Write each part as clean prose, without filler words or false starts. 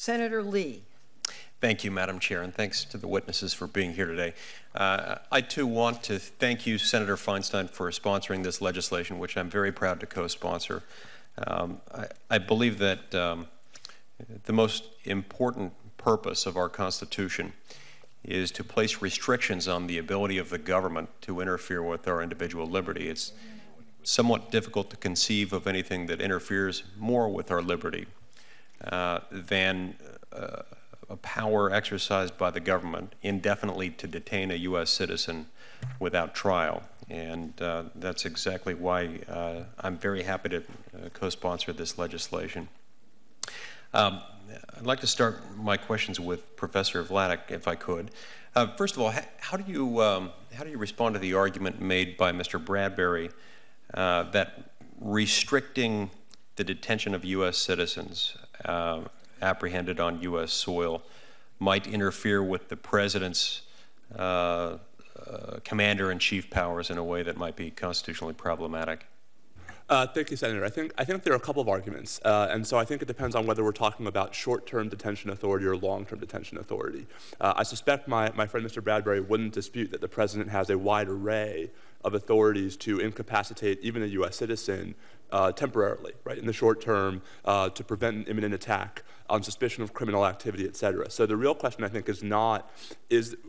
Senator Lee. Thank you, Madam Chair, and thanks to the witnesses for being here today. I, too, want to thank you, Senator Feinstein, for sponsoring this legislation, which I'm very proud to co-sponsor. I believe that the most important purpose of our Constitution is to place restrictions on the ability of the government to interfere with our individual liberty. It's somewhat difficult to conceive of anything that interferes more with our liberty than a power exercised by the government indefinitely to detain a U.S. citizen without trial. And that's exactly why I'm very happy to co-sponsor this legislation. I'd like to start my questions with Professor Vladeck, if I could. First of all, how do you respond to the argument made by Mr. Bradbury that restricting the detention of U.S. citizens apprehended on U.S. soil might interfere with the President's commander-in-chief powers in a way that might be constitutionally problematic? Thank you, Senator. I think there are a couple of arguments, and so I think it depends on whether we're talking about short-term detention authority or long-term detention authority. I suspect my friend Mr. Bradbury wouldn't dispute that the President has a wide array of authorities to incapacitate even a U.S. citizen temporarily, right, in the short term, to prevent an imminent attack on suspicion of criminal activity, et cetera. So the real question, I think, is not,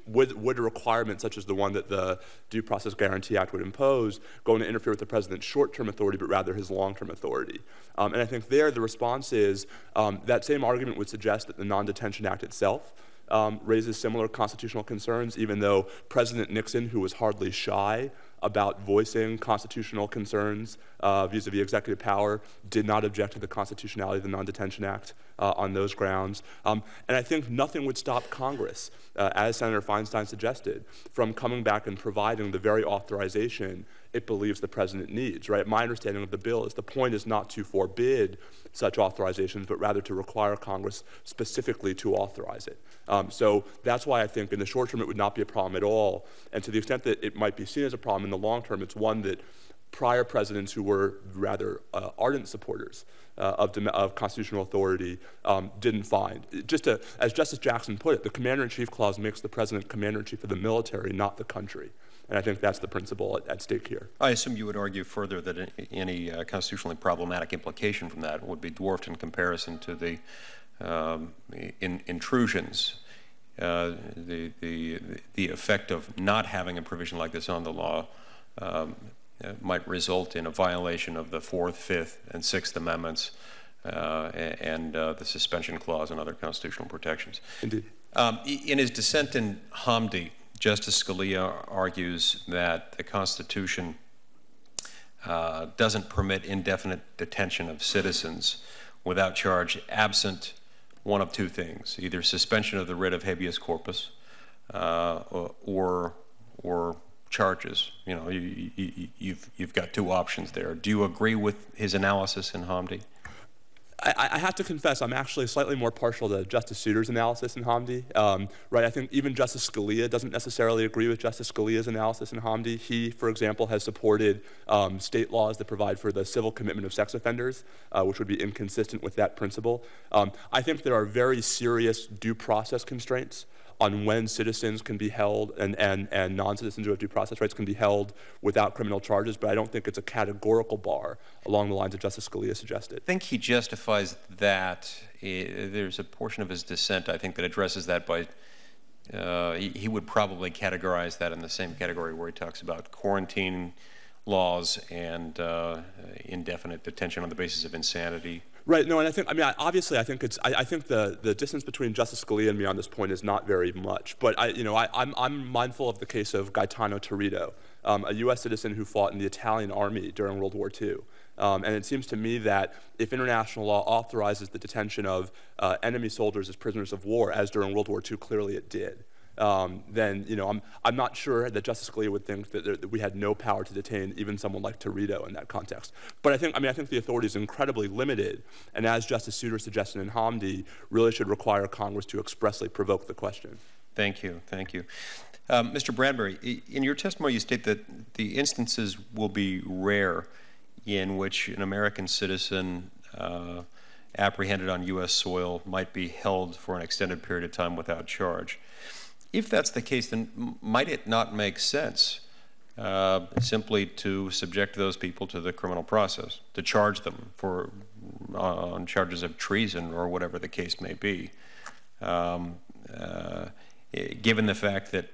would a requirement such as the one that the Due Process Guarantee Act would impose going to interfere with the President's short-term authority, but rather his long-term authority? And I think there the response is that same argument would suggest that the Non-Detention Act itself raises similar constitutional concerns, even though President Nixon, who was hardly shy about voicing constitutional concerns vis-a-vis executive power, did not object to the constitutionality of the Non-Detention Act on those grounds. And I think nothing would stop Congress, as Senator Feinstein suggested, from coming back and providing the very authorization it believes the President needs, right? My understanding of the bill is the point is not to forbid such authorizations, but rather to require Congress specifically to authorize it. So that's why I think in the short term it would not be a problem at all. And to the extent that it might be seen as a problem in the long term, it's one that prior presidents who were rather ardent supporters of constitutional authority didn't find. As Justice Jackson put it, the Commander-in-Chief Clause makes the President Commander-in-Chief of the military, not the country. And I think that's the principle at stake here. I assume you would argue further that any constitutionally problematic implication from that would be dwarfed in comparison to the intrusions, the effect of not having a provision like this on the law might result in a violation of the 4th, 5th, and 6th Amendments and the suspension clause and other constitutional protections. Indeed. In his dissent in Hamdi, Justice Scalia argues that the Constitution doesn't permit indefinite detention of citizens without charge absent one of two things, either suspension of the writ of habeas corpus or charges. You know, you've got two options there. Do you agree with his analysis in Hamdi? I have to confess, I'm actually slightly more partial to Justice Souter's analysis in Hamdi. Right, I think even Justice Scalia doesn't necessarily agree with Justice Scalia's analysis in Hamdi. He, for example, has supported state laws that provide for the civil commitment of sex offenders, which would be inconsistent with that principle. I think there are very serious due process constraints on when citizens can be held and non-citizens who have due process rights can be held without criminal charges, but I don't think it's a categorical bar along the lines that Justice Scalia suggested. I think he justifies that. There's a portion of his dissent, I think, that addresses that by, he would probably categorize that in the same category where he talks about quarantine laws and indefinite detention on the basis of insanity. Right. No, and I think, I mean, obviously, I think the distance between Justice Scalia and me on this point is not very much. But I'm mindful of the case of Gaetano Torito, a U.S. citizen who fought in the Italian army during World War II. And it seems to me that if international law authorizes the detention of enemy soldiers as prisoners of war, as during World War II, clearly it did. Then I'm not sure that Justice Scalia would think that we had no power to detain even someone like Torito in that context. But I think the authority is incredibly limited, and as Justice Souter suggested in Hamdi, really should require Congress to expressly provoke the question. Thank you. Thank you. Mr. Bradbury, in your testimony you state that the instances will be rare in which an American citizen apprehended on U.S. soil might be held for an extended period of time without charge. If that's the case, then might it not make sense simply to subject those people to the criminal process, to charge them for on charges of treason or whatever the case may be, given the fact that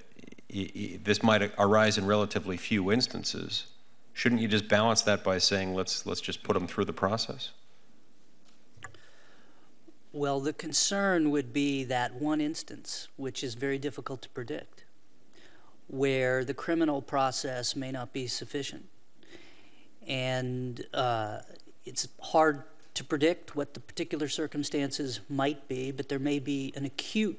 this might arise in relatively few instances? Shouldn't you just balance that by saying let's just put them through the process? Well, the concern would be that one instance, which is very difficult to predict, where the criminal process may not be sufficient. And it's hard to predict what the particular circumstances might be, but there may be an acute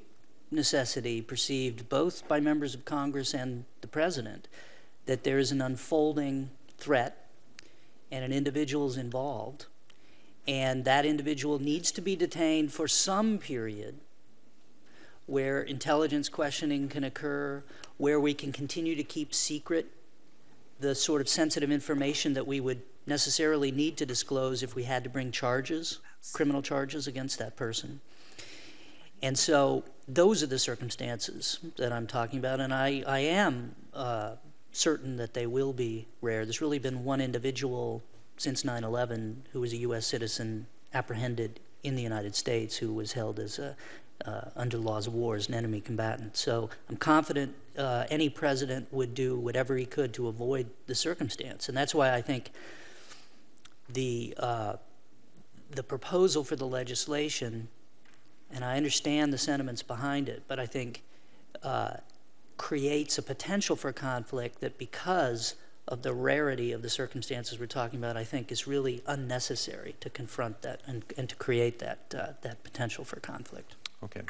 necessity perceived both by members of Congress and the President that there is an unfolding threat and an individual is involved, and that individual needs to be detained for some period where intelligence questioning can occur, where we can continue to keep secret the sort of sensitive information that we would necessarily need to disclose if we had to bring charges, criminal charges against that person. And so those are the circumstances that I'm talking about, and I am certain that they will be rare. There's really been one individual since 9/11 who was a U.S. citizen apprehended in the United States who was held as under the laws of war as an enemy combatant. So I'm confident any president would do whatever he could to avoid the circumstance, and that's why I think the proposal for the legislation, and I understand the sentiments behind it, but I think creates a potential for conflict that, because of the rarity of the circumstances we're talking about, I think is really unnecessary to confront that and to create that potential for conflict. Okay.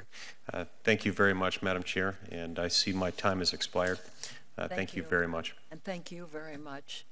Thank you very much, Madam Chair, and I see my time has expired. Thank you very much. And thank you very much.